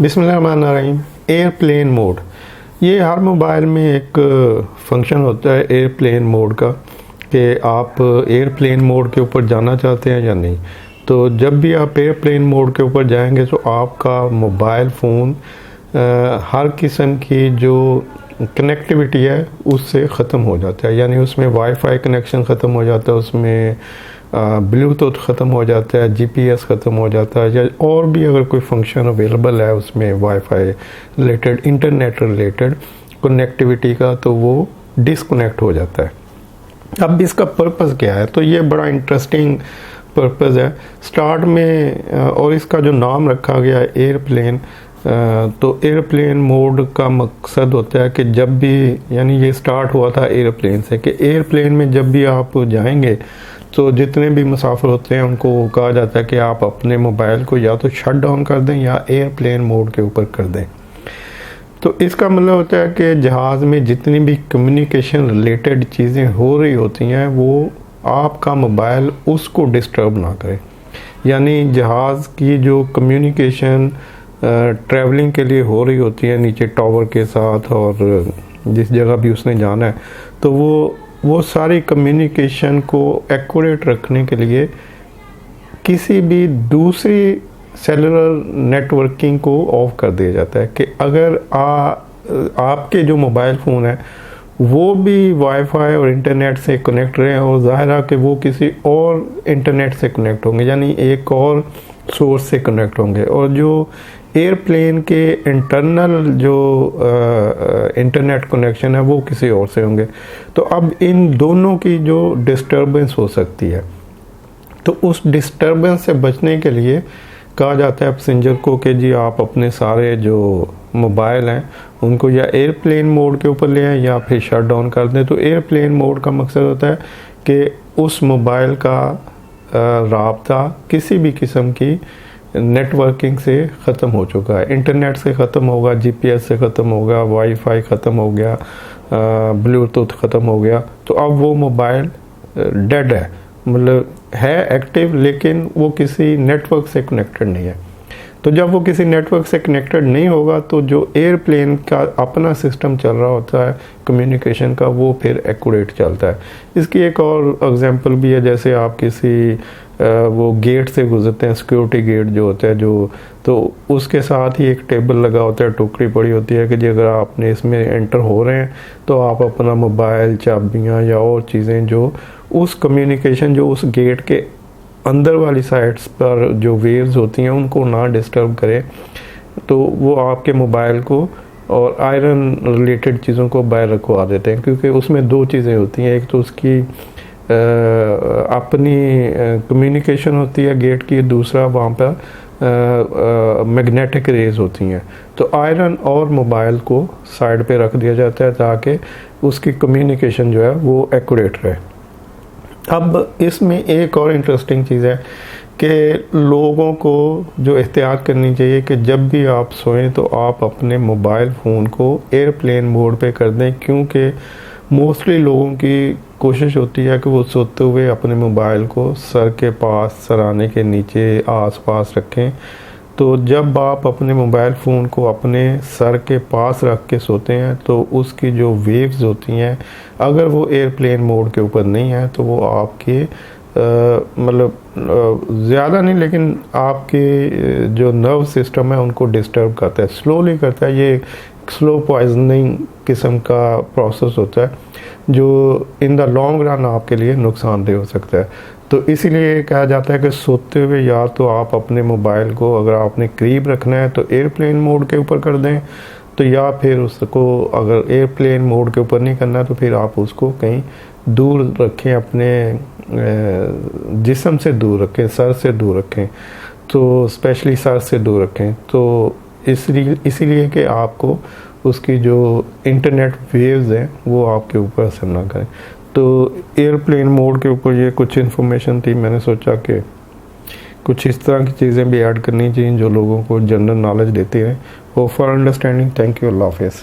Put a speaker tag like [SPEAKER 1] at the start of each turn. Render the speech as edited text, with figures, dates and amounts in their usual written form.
[SPEAKER 1] बिस्मिल्लाहिर्रहमानिर्रहीम। Airplane mode, ये हर mobile में एक फंक्शन होता है एयरप्लेन मोड का कि आप एयरप्लेन मोड के ऊपर जाना चाहते हैं या नहीं। तो जब भी आप एयरप्लेन मोड के ऊपर जाएंगे तो आपका मोबाइल फ़ोन हर किस्म की जो कनेक्टिविटी है उससे ख़त्म हो जाता है, यानी उसमें वाईफाई कनेक्शन ख़त्म हो जाता है, उसमें ब्लूटूथ ख़त्म हो जाता है, जीपीएस ख़त्म हो जाता है, या और भी अगर कोई फंक्शन अवेलेबल है उसमें wifi related, internet related connectivity का, तो वो डिसकनेक्ट हो जाता है। अब इसका पर्पज़ क्या है? तो ये बड़ा इंटरेस्टिंग पर्पज़ है स्टार्ट में, और इसका जो नाम रखा गया है एयरप्लेन, तो एयरप्लेन मोड का मकसद होता है कि जब भी, यानी ये स्टार्ट हुआ था एयरप्लेन से, कि एयरप्लेन में जब भी आप जाएंगे तो जितने भी मुसाफिर होते हैं उनको कहा जाता है कि आप अपने मोबाइल को या तो शट डाउन कर दें या एयरप्लेन मोड के ऊपर कर दें। तो इसका मतलब होता है कि जहाज़ में जितनी भी कम्युनिकेशन रिलेटेड चीज़ें हो रही होती हैं वो आपका मोबाइल उसको डिस्टर्ब ना करे, यानी जहाज़ की जो कम्युनिकेशन ट्रैवलिंग के लिए हो रही होती है नीचे टावर के साथ, और जिस जगह भी उसने जाना है, तो वो सारी कम्युनिकेशन को एक्यूरेट रखने के लिए किसी भी दूसरी सेलुलर नेटवर्किंग को ऑफ कर दिया जाता है कि अगर आपके जो मोबाइल फ़ोन है वो भी वाईफाई और इंटरनेट से कनेक्ट रहे, और ज़ाहिर है कि वो किसी और इंटरनेट से कनेक्ट होंगे, यानी एक और सोर्स से कनेक्ट होंगे, और जो एयरप्लेन के इंटरनल जो इंटरनेट कनेक्शन है वो किसी और से होंगे। तो अब इन दोनों की जो डिस्टर्बेंस हो सकती है, तो उस डिस्टर्बेंस से बचने के लिए कहा जाता है पैसेंजर को कि जी आप अपने सारे जो मोबाइल हैं उनको या एयरप्लेन मोड के ऊपर ले आएं या फिर शट डाउन कर दें। तो एयरप्लेन मोड का मकसद होता है कि उस मोबाइल का राब्ता किसी भी किस्म की नेटवर्किंग से ख़त्म हो चुका है, इंटरनेट से ख़त्म होगा, जीपीएस से ख़त्म होगा, वाईफाई ख़त्म हो गया, ब्लूटूथ ख़त्म हो गया। तो अब वो मोबाइल डेड है, मतलब है एक्टिव लेकिन वो किसी नेटवर्क से कनेक्टेड नहीं है। तो जब वो किसी नेटवर्क से कनेक्टेड नहीं होगा तो जो एयरप्लेन का अपना सिस्टम चल रहा होता है कम्युनिकेशन का, वो फिर एक्यूरेट चलता है। इसकी एक और एग्जांपल भी है, जैसे आप किसी वो गेट से गुजरते हैं, सिक्योरिटी गेट जो होता है जो, तो उसके साथ ही एक टेबल लगा होता है, टोकरी पड़ी होती है कि जी अगर आपने इसमें एंटर हो रहे हैं तो आप अपना मोबाइल, चाबियाँ या और चीज़ें जो उस कम्युनिकेशन जो उस गेट के अंदर वाली साइड्स पर जो वेव्स होती हैं उनको ना डिस्टर्ब करें, तो वो आपके मोबाइल को और आयरन रिलेटेड चीज़ों को बाहर रखवा देते हैं, क्योंकि उसमें दो चीज़ें होती हैं, एक तो उसकी अपनी कम्युनिकेशन होती है गेट की, दूसरा वहाँ पर मैग्नेटिक रेज होती हैं। तो आयरन और मोबाइल को साइड पे रख दिया जाता है ताकि उसकी कम्युनिकेशन जो है वो एक्यूरेट रहे। अब इसमें एक और इंटरेस्टिंग चीज़ है कि लोगों को जो एहतियात करनी चाहिए कि जब भी आप सोएं तो आप अपने मोबाइल फ़ोन को एयरप्लेन मोड पे कर दें, क्योंकि मोस्टली लोगों की कोशिश होती है कि वो सोते हुए अपने मोबाइल को सर के पास, सराने के नीचे, आस-पास रखें। तो जब आप अपने मोबाइल फ़ोन को अपने सर के पास रख के सोते हैं तो उसकी जो वेव्स होती हैं, अगर वो एयरप्लेन मोड के ऊपर नहीं है तो वो आपके मतलब ज़्यादा नहीं लेकिन आपके जो नर्व सिस्टम है उनको डिस्टर्ब करता है, स्लोली करता है। ये स्लो पॉइजनिंग किस्म का प्रोसेस होता है जो इन द लॉन्ग रन आपके लिए नुकसानदेह हो सकता है। तो इसीलिए कहा जाता है कि सोते हुए या तो आप अपने मोबाइल को, अगर आपने करीब रखना है तो एयरप्लेन मोड के ऊपर कर दें, तो या फिर उसको अगर एयरप्लेन मोड के ऊपर नहीं करना तो फिर आप उसको कहीं दूर रखें, अपने जिस्म से दूर रखें, सर से दूर रखें, तो स्पेशली सर से दूर रखें। तो इसीलिए कि आपको उसकी जो इंटरनेट वेव्स हैं वो आपके ऊपर असर ना करें। तो एयरप्लेन मोड के ऊपर ये कुछ इन्फॉर्मेशन थी, मैंने सोचा कि कुछ इस तरह की चीज़ें भी ऐड करनी चाहिए जो लोगों को जनरल नॉलेज देती हैं। Hope for understanding. Thank you. अल्लाह हाफ़िज़।